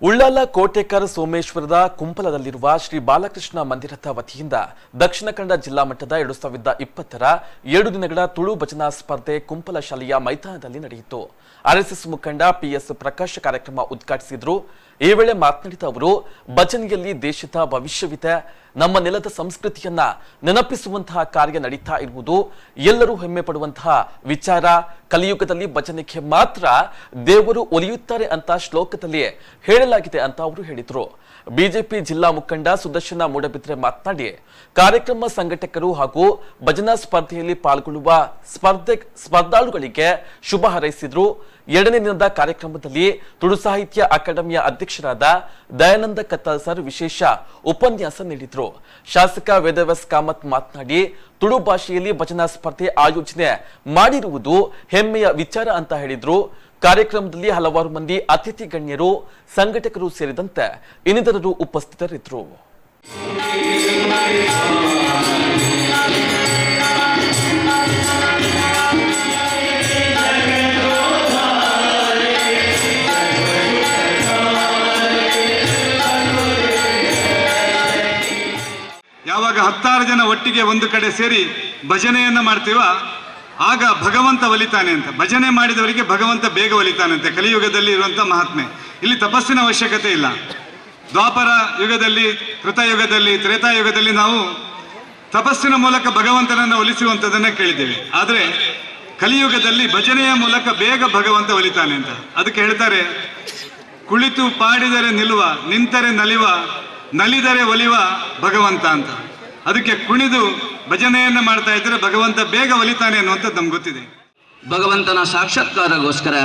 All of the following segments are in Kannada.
ಉಳ್ಳಾಲ ಕೋಟೆಕರ್ ಸೋಮೇಶ್ವರದ ಕುಂಪಲದಲ್ಲಿರುವ ಶ್ರೀ ಬಾಲಕೃಷ್ಣ ಮಂದಿರದ ವತಿಯಿಂದ ದಕ್ಷಿಣ ಕನ್ನಡ ಜಿಲ್ಲಾ ಮಟ್ಟದ 2020ರ 7 ದಿನಗಳ ತುಳು ಭಜನಾ ಸ್ಪರ್ಧೆ ಕುಂಪಲ ಶಾಲೆಯ ಮೈದಾನದಲ್ಲಿ ನಡೆಯಿತು. ಆರ್ಎಸ್ಎಸ್ ಮುಖಂಡ ಪಿಎಸ್ ಪ್ರಕಾಶ್ ಕಾರ್ಯಕ್ರಮ ಉದ್ಘಾಟಿಸಿದರು. ಈ ವೇಳೆ ಮಾತನಾಡಿದ ಅವರು, ಭಜನೆಯಲ್ಲಿ ದೇಶದ ಭವಿಷ್ಯವಿದೆ, ನಮ್ಮ ನೆಲದ ಸಂಸ್ಕೃತಿಯನ್ನ ನೆನಪಿಸುವಂತಹ ಕಾರ್ಯ ನಡೀತಾ ಇರುವುದು ಎಲ್ಲರೂ ಹೆಮ್ಮೆ ಪಡುವಂತಹ ವಿಚಾರ. ಕಲಿಯುಗದಲ್ಲಿ ಭಜನೆಗೆ ಮಾತ್ರ ದೇವರು ಒಲಿಯುತ್ತಾರೆ ಅಂತ ಶ್ಲೋಕದಲ್ಲಿ ಹೇಳಲಾಗಿದೆ ಅಂತ ಅವರು ಹೇಳಿದರು. ಬಿಜೆಪಿ ಜಿಲ್ಲಾ ಮುಖಂಡ ಸುದರ್ಶನ ಮೂಡಬಿದ್ರೆ ಮಾತನಾಡಿ, ಕಾರ್ಯಕ್ರಮ ಸಂಘಟಕರು ಹಾಗೂ ಭಜನಾ ಸ್ಪರ್ಧೆಯಲ್ಲಿ ಪಾಲ್ಗೊಳ್ಳುವ ಸ್ಪರ್ಧಾಳುಗಳಿಗೆ ಶುಭ ಹಾರೈಸಿದರು. 2ನೇ ದಿನದ ಕಾರ್ಯಕ್ರಮದಲ್ಲಿ ತುಳು ಸಾಹಿತ್ಯ ಅಕಾಡೆಮಿಯ ಅಧ್ಯಕ್ಷರಾದ ದಯಾನಂದ ಕತ್ತಲ್ ಸರ್ ವಿಶೇಷ ಉಪನ್ಯಾಸ ನೀಡಿದರು. ಶಾಸಕ ವೇದವ್ಯಾಸ್ ಕಾಮತ್ ಮಾತನಾಡಿ, ತುಳು ಭಾಷೆಯಲ್ಲಿ ಭಜನಾ ಸ್ಪರ್ಧೆ ಆಯೋಜನೆ ಮಾಡಿರುವುದು ಹೆಮ್ಮೆಯ ವಿಚಾರ ಅಂತ ಹೇಳಿದ್ರು. ಕಾರ್ಯಕ್ರಮದಲ್ಲಿ ಹಲವಾರು ಮಂದಿ ಅತಿಥಿ ಗಣ್ಯರು, ಸಂಘಟಕರು ಸೇರಿದಂತೆ ಇನ್ನಿತರರು ಉಪಸ್ಥಿತರಿದ್ದರು. ಯಾವಾಗ 16 ಜನ ಒಟ್ಟಿಗೆ ಒಂದು ಕಡೆ ಸೇರಿ ಭಜನೆಯನ್ನ ಮಾಡ್ತೀವ, ಆಗ ಭಗವಂತ ಒಲಿತಾನೆ ಅಂತ. ಭಜನೆ ಮಾಡಿದವರಿಗೆ ಭಗವಂತ ಬೇಗ ಒಲಿತಾನಂತೆ. ಕಲಿಯುಗದಲ್ಲಿ ಇರುವಂತ ಮಹಾತ್ಮೆ. ಇಲ್ಲಿ ತಪಸ್ಸಿನ ಅವಶ್ಯಕತೆ ಇಲ್ಲ. ದ್ವಾಪರ ಯುಗದಲ್ಲಿ, ಕೃತಯುಗದಲ್ಲಿ, ತ್ರೇತಾಯುಗದಲ್ಲಿ ನಾವು ತಪಸ್ಸಿನ ಮೂಲಕ ಭಗವಂತನನ್ನು ಒಲಿಸುವಂಥದ್ದನ್ನ ಕೇಳಿದ್ದೇವೆ. ಆದರೆ ಕಲಿಯುಗದಲ್ಲಿ ಭಜನೆಯ ಮೂಲಕ ಬೇಗ ಭಗವಂತ ಒಲಿತಾನೆ ಅಂತ. ಅದಕ್ಕೆ ಹೇಳ್ತಾರೆ, ಕುಳಿತು ಪಾಡಿದರೆ ನಿಲ್ಲುವ, ನಿಂತರೆ ನಲಿವ, ನಲಿದರೆ ಒಲಿವ ಭಗವಂತ ಅಂತ. ಅದಕ್ಕೆ ಕುಣಿದು ಭಜನೆಯನ್ನ ಮಾಡ್ತಾ ಇದ್ರೆ ಭಗವಂತ ಬೇಗ ಒಲಿತಾನೆ ಅನ್ನುವಂಥದ್ದು ನಮ್ಗೆ ಗೊತ್ತಿದೆ. ಭಗವಂತನ ಸಾಕ್ಷಾತ್ಕಾರಗೋಸ್ಕರ,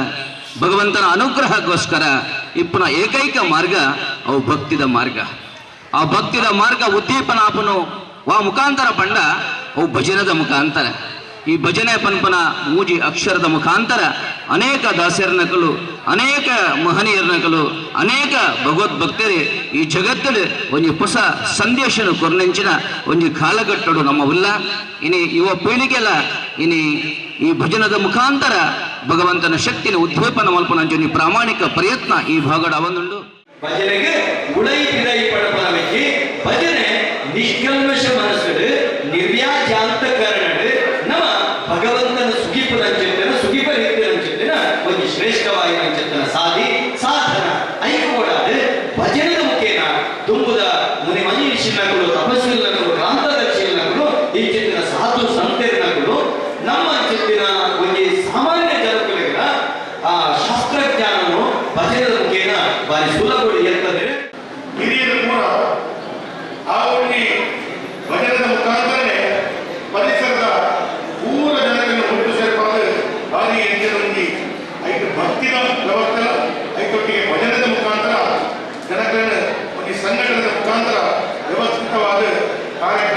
ಭಗವಂತನ ಅನುಗ್ರಹಗೋಸ್ಕರ ಇಪ್ಪನ ಏಕೈಕ ಮಾರ್ಗ ಅವು ಭಕ್ತಿದ ಮಾರ್ಗ. ಆ ಭಕ್ತಿದ ಮಾರ್ಗ ಉದ್ದೀಪನಾಪನು ವಾ ಮುಖಾಂತರ ಪಂಡ ಅವು ಭಜನದ ಮುಖಾಂತರ. ಈ ಭಜನೆ ಪನ್ಪನ ಮೂಜಿ ಅಕ್ಷರದ ಮುಖಾಂತರ ಅನೇಕ ದಾಸರನಕಲು, ಅನೇಕ ಮಹನೀಯರನಕಲು, ಅನೇಕ ಭಗವದ್ಭಕ್ತರು ಈ ಜಗತ್ತಲ್ಲಿ ಒಂದು ಹೊಸ ಸಂದೇಶನ ಕೊರ್ನೆಂಚಿನ ಒಂದು ಕಾಲಘಟ್ಟಡು ನಮ್ಮವಿಲ್ಲ. ಇನಿ ಯುವ ಪೀಳಿಗೆಲ್ಲ ಇನಿ ಈ ಭಜನದ ಮುಖಾಂತರ ಭಗವಂತನ ಶಕ್ತಿನ ಉದ್ದೀಪನ ಮಲ್ಪನ ಪ್ರಾಮಾಣಿಕ ಪ್ರಯತ್ನ ಈ ಭಾಗಡ ಅವನುಂಡು. ಭಜನೆಗೆ ಉಳೈ ಪಿಳೈ ಪಡಪಾಲಕ್ಕೆ ಭಜನೆ ನಿಷ್ಕಲ್ಮಶ ಮನಸ್ಸು ನಿರ್ವ್ಯಾಜಾಂತ ಕರಣಡು ನಮ್ಮ ಭಗವಂತನ ಸುಗಿಪನ ಚಿಂತನ ಸುಗಿಪ ರೀತಿಯ ಚಿಂತನ ಒಂದು ಶ್ರೇಷ್ಠವಾದ ಚಿಂತನ ಸಾಧನ ಐಕೋಡಾದ ಭಜನೆಯ ಮುಖೇನ ತುಂಬುದ ಮುನಿ ಮನೀಷಿನಗಳು, ತಪಸ್ವಿನಗಳು, ಕ್ರಾಂತದರ್ಶಿನಗಳು, ಈ ಚಿಂತನ ಸಾಧು ಸಂತರಿನಗಳು ನಮ್ಮ ಚಿಂತನ ಒಂದು ಸಾಮಾನ್ಯ ಜನಕುಲಿಗಳ ಆ ಶಾಸ್ತ್ರಜ್ಞಾನನು ಭಜನೆಯ ಮುಖೇನ ಬಾರಿ ಸುಲಭಗಳು ಇರ್ತದೆ. ಹಿರಿಯರು ಕೂಡ ಆ ಒಂದು ಭಜನದ ಮುಖಾಂತರನೇ ಪರಿಸರದ ಪೂರ ಜನರನ್ನು ಮುಟ್ಟು ಸೇರ್ಪಾದ ಬಾರಿ ಹೆಚ್ಚಿನ ಒಂದು ಐದು ಭಕ್ತಿಯ ವ್ಯವಸ್ಥೆ ಐದೊಟ್ಟಿಗೆ ಭಜನದ ಮುಖಾಂತರ ಜನಗಳನ್ನ ಒಂದು ಸಂಘಟನೆಯ ಮುಖಾಂತರ ವ್ಯವಸ್ಥಿತವಾದ ಕಾರ್ಯಕ್ರಮ